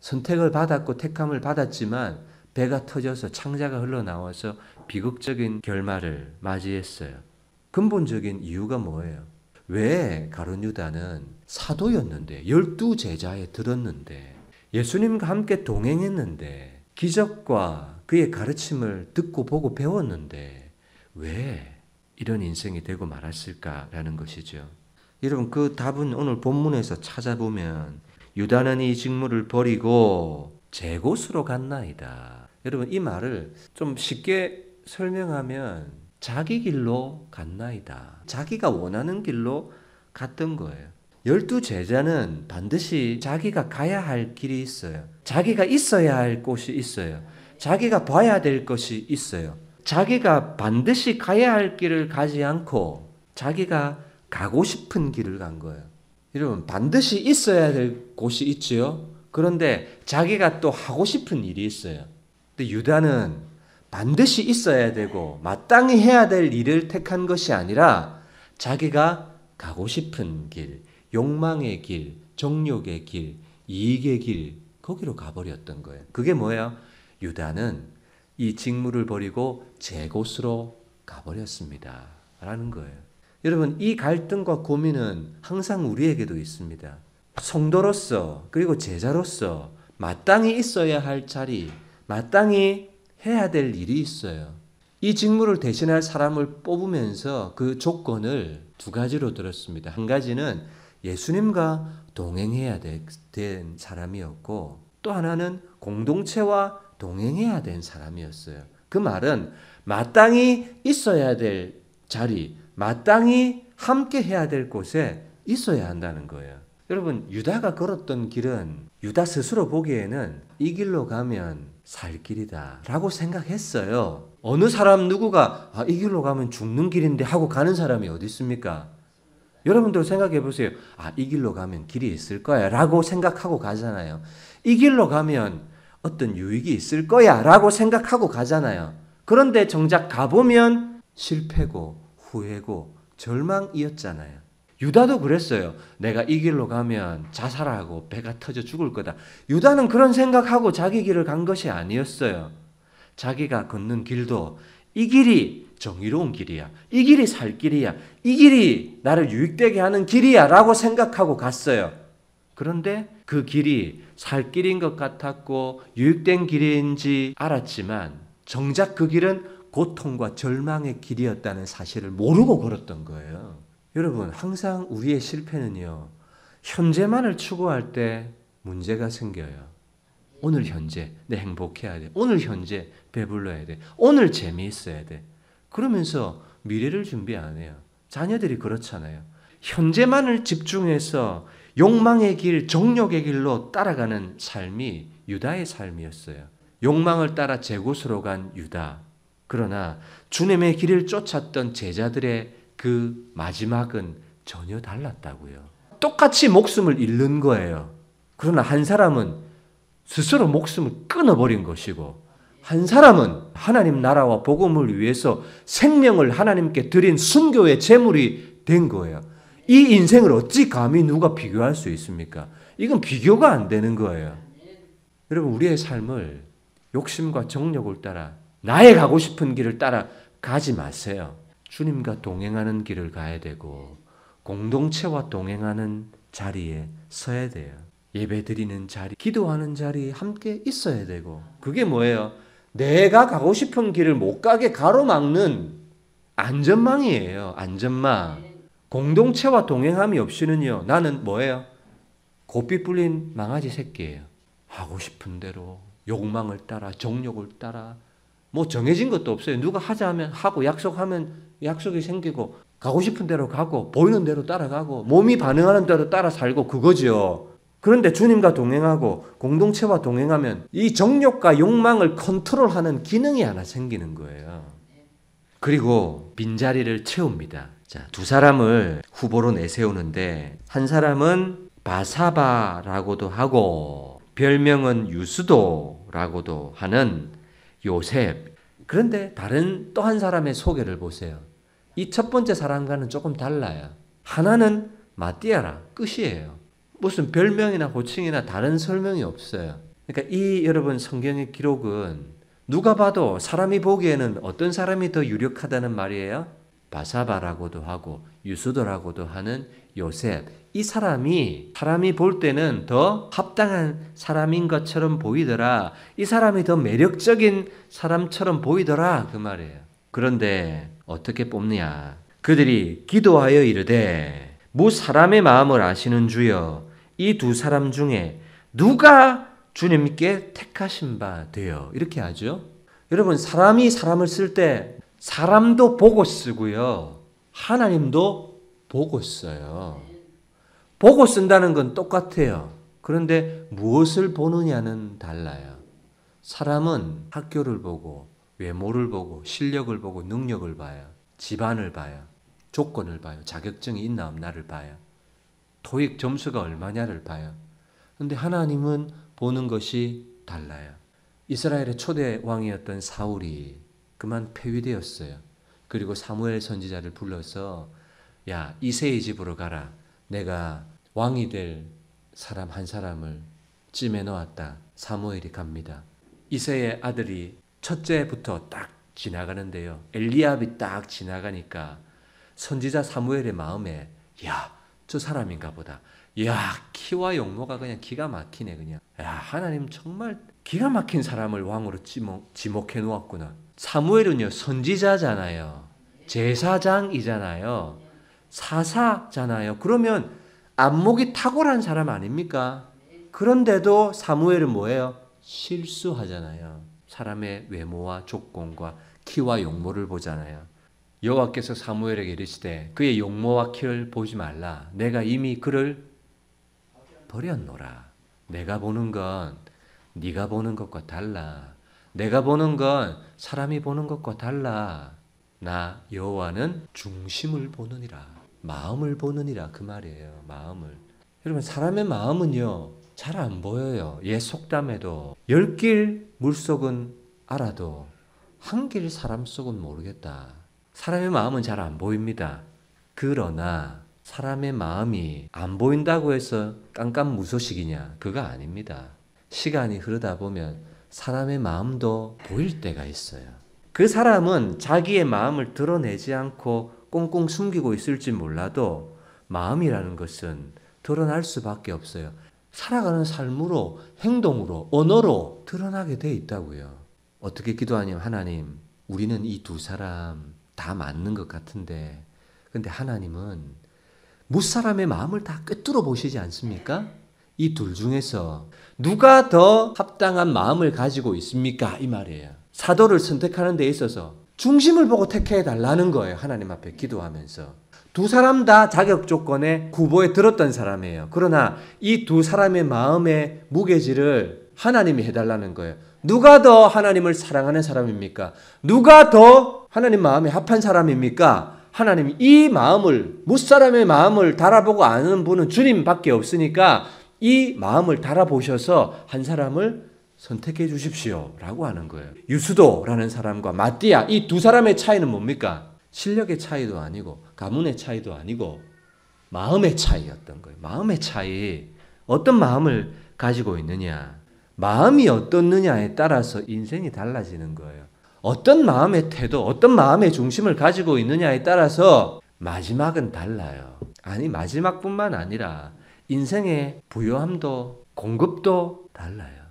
선택을 받았고 택함을 받았지만 배가 터져서 창자가 흘러나와서 비극적인 결말을 맞이했어요. 근본적인 이유가 뭐예요? 왜 가룟 유다는 사도였는데 12제자에 들었는데 예수님과 함께 동행했는데 기적과 그의 가르침을 듣고 보고 배웠는데 왜 이런 인생이 되고 말았을까라는 것이죠. 여러분 그 답은 오늘 본문에서 찾아보면 유다는 이 직무를 버리고 제 곳으로 갔나이다. 여러분 이 말을 좀 쉽게 설명하면 자기 길로 갔나이다. 자기가 원하는 길로 갔던 거예요. 12제자는 반드시 자기가 가야 할 길이 있어요. 자기가 있어야 할 곳이 있어요. 자기가 봐야 될 것이 있어요. 자기가 반드시 가야 할 길을 가지 않고 자기가 가고 싶은 길을 간 거예요. 여러분 반드시 있어야 될 곳이 있지요. 그런데 자기가 또 하고 싶은 일이 있어요. 근데 유다는 반드시 있어야 되고 마땅히 해야 될 일을 택한 것이 아니라 자기가 가고 싶은 길, 욕망의 길, 정욕의 길, 이익의 길 거기로 가버렸던 거예요. 그게 뭐예요? 유다는 이 직무를 버리고 제 곳으로 가버렸습니다. 라는 거예요. 여러분 이 갈등과 고민은 항상 우리에게도 있습니다. 성도로서 그리고 제자로서 마땅히 있어야 할 자리, 마땅히 해야 될 일이 있어요. 이 직무를 대신할 사람을 뽑으면서 그 조건을 두 가지로 들었습니다. 한 가지는 예수님과 동행해야 된 사람이었고 또 하나는 공동체와 동행해야 된 사람이었어요. 그 말은 마땅히 있어야 될 자리, 마땅히 함께 해야 될 곳에 있어야 한다는 거예요. 여러분 유다가 걸었던 길은 유다 스스로 보기에는 이 길로 가면 살 길이다 라고 생각했어요. 어느 사람 누구가 이 길로 가면 죽는 길인데 하고 가는 사람이 어디 있습니까? 여러분들 생각해 보세요. 이 길로 가면 길이 있을 거야 라고 생각하고 가잖아요. 이 길로 가면 어떤 유익이 있을 거야 라고 생각하고 가잖아요. 그런데 정작 가보면 실패고 후회고 절망이었잖아요. 유다도 그랬어요. 내가 이 길로 가면 자살하고 배가 터져 죽을 거다. 유다는 그런 생각하고 자기 길을 간 것이 아니었어요. 자기가 걷는 길도 이 길이 정의로운 길이야. 이 길이 살 길이야. 이 길이 나를 유익되게 하는 길이야 라고 생각하고 갔어요. 그런데 그 길이 살 길인 것 같았고 유익된 길인지 알았지만 정작 그 길은 고통과 절망의 길이었다는 사실을 모르고 걸었던 거예요. 여러분 항상 우리의 실패는요. 현재만을 추구할 때 문제가 생겨요. 오늘 현재 내 행복해야 돼. 오늘 현재 배불러야 돼. 오늘 재미있어야 돼. 그러면서 미래를 준비 안 해요. 자녀들이 그렇잖아요. 현재만을 집중해서 욕망의 길, 정욕의 길로 따라가는 삶이 유다의 삶이었어요. 욕망을 따라 제 곳으로 간 유다. 그러나 주님의 길을 쫓았던 제자들의 그 마지막은 전혀 달랐다고요. 똑같이 목숨을 잃는 거예요. 그러나 한 사람은 스스로 목숨을 끊어버린 것이고 한 사람은 하나님 나라와 복음을 위해서 생명을 하나님께 드린 순교의 제물이 된 거예요. 이 인생을 어찌 감히 누가 비교할 수 있습니까? 이건 비교가 안 되는 거예요. 여러분 우리의 삶을 욕심과 정욕을 따라 나의 가고 싶은 길을 따라 가지 마세요. 주님과 동행하는 길을 가야 되고 공동체와 동행하는 자리에 서야 돼요. 예배 드리는 자리, 기도하는 자리에 함께 있어야 되고 그게 뭐예요? 내가 가고 싶은 길을 못 가게 가로막는 안전망이에요. 안전망. 공동체와 동행함이 없이는요. 나는 뭐예요? 고삐 뿔린 망아지 새끼예요. 하고 싶은 대로 욕망을 따라 정욕을 따라 뭐 정해진 것도 없어요. 누가 하자 하면 하고 약속하면 약속이 생기고 가고 싶은 대로 가고 보이는 대로 따라가고 몸이 반응하는 대로 따라 살고 그거죠. 그런데 주님과 동행하고 공동체와 동행하면 이 정욕과 욕망을 컨트롤하는 기능이 하나 생기는 거예요. 그리고 빈자리를 채웁니다. 자, 두 사람을 후보로 내세우는데 한 사람은 바사바라고도 하고 별명은 유스도라고도 하는 요셉. 그런데 다른 또 한 사람의 소개를 보세요. 이 첫 번째 사람과는 조금 달라요. 하나는 마띠아라, 끝이에요. 무슨 별명이나 호칭이나 다른 설명이 없어요. 그러니까 이 여러분 성경의 기록은 누가 봐도 사람이 보기에는 어떤 사람이 더 유력하다는 말이에요? 바사바라고도 하고 유수도라고도 하는 요셉. 이 사람이 볼 때는 더 합당한 사람인 것처럼 보이더라. 이 사람이 더 매력적인 사람처럼 보이더라. 그 말이에요. 그런데 어떻게 뽑느냐? 그들이 기도하여 이르되 무 사람의 마음을 아시는 주여 이 두 사람 중에 누가 주님께 택하신 바 되어 이렇게 하죠. 여러분 사람이 사람을 쓸 때 사람도 보고 쓰고요. 하나님도 보고 써요. 보고 쓴다는 건 똑같아요. 그런데 무엇을 보느냐는 달라요. 사람은 학교를 보고 외모를 보고 실력을 보고 능력을 봐요. 집안을 봐요. 조건을 봐요. 자격증이 있나 없나를 봐요. 토익 점수가 얼마냐를 봐요. 그런데 하나님은 보는 것이 달라요. 이스라엘의 초대 왕이었던 사울이 그만 폐위되었어요. 그리고 사무엘 선지자를 불러서 야 이새의 집으로 가라. 내가 왕이 될 사람 한 사람을 찜해 놓았다. 사무엘이 갑니다. 이새의 아들이 첫째부터 딱 지나가는데요. 엘리압이 딱 지나가니까 선지자 사무엘의 마음에 야, 저 사람인가 보다. 야, 키와 용모가 그냥 기가 막히네 그냥. 야, 하나님 정말 기가 막힌 사람을 왕으로 지목해 놓았구나. 사무엘은요 선지자잖아요. 제사장이잖아요. 사사잖아요. 그러면 안목이 탁월한 사람 아닙니까? 그런데도 사무엘은 뭐예요? 실수하잖아요. 사람의 외모와 조건과 키와 용모를 보잖아요. 여호와께서 사무엘에게 이르시되 그의 용모와 키를 보지 말라. 내가 이미 그를 버렸노라. 내가 보는 건 네가 보는 것과 달라. 내가 보는 건 사람이 보는 것과 달라. 나 여호와는 중심을 보느니라. 마음을 보느니라 그 말이에요. 마음을. 여러분 사람의 마음은요 잘 안 보여요. 옛 속담에도 10길 물속은 알아도 한 길 사람 속은 모르겠다. 사람의 마음은 잘 안 보입니다. 그러나 사람의 마음이 안 보인다고 해서 깜깜무소식이냐? 그거 아닙니다. 시간이 흐르다 보면 사람의 마음도 보일 때가 있어요. 그 사람은 자기의 마음을 드러내지 않고 꽁꽁 숨기고 있을지 몰라도 마음이라는 것은 드러날 수밖에 없어요. 살아가는 삶으로, 행동으로, 언어로 드러나게 돼 있다고요. 어떻게 기도하냐면 하나님, 우리는 이 두 사람 다 맞는 것 같은데 근데 하나님은 무사람의 마음을 다 꿰뚫어 보시지 않습니까? 이 둘 중에서 누가 더 합당한 마음을 가지고 있습니까? 이 말이에요. 사도를 선택하는 데 있어서 중심을 보고 택해 달라는 거예요. 하나님 앞에 기도하면서. 두 사람 다 자격 조건에 후보에 들었던 사람이에요. 그러나 이 두 사람의 마음의 무게질을 하나님이 해달라는 거예요. 누가 더 하나님을 사랑하는 사람입니까? 누가 더 하나님 마음에 합한 사람입니까? 하나님 이 마음을 무사람의 마음을 달아보고 아는 분은 주님밖에 없으니까 이 마음을 달아보셔서 한 사람을 선택해 주십시오 라고 하는 거예요. 유수도라는 사람과 마띠아 이 두 사람의 차이는 뭡니까? 실력의 차이도 아니고 가문의 차이도 아니고 마음의 차이였던 거예요. 마음의 차이. 어떤 마음을 가지고 있느냐. 마음이 어떻느냐에 따라서 인생이 달라지는 거예요. 어떤 마음의 태도, 어떤 마음의 중심을 가지고 있느냐에 따라서 마지막은 달라요. 아니 마지막뿐만 아니라 인생의 부요함도 공급도 달라요.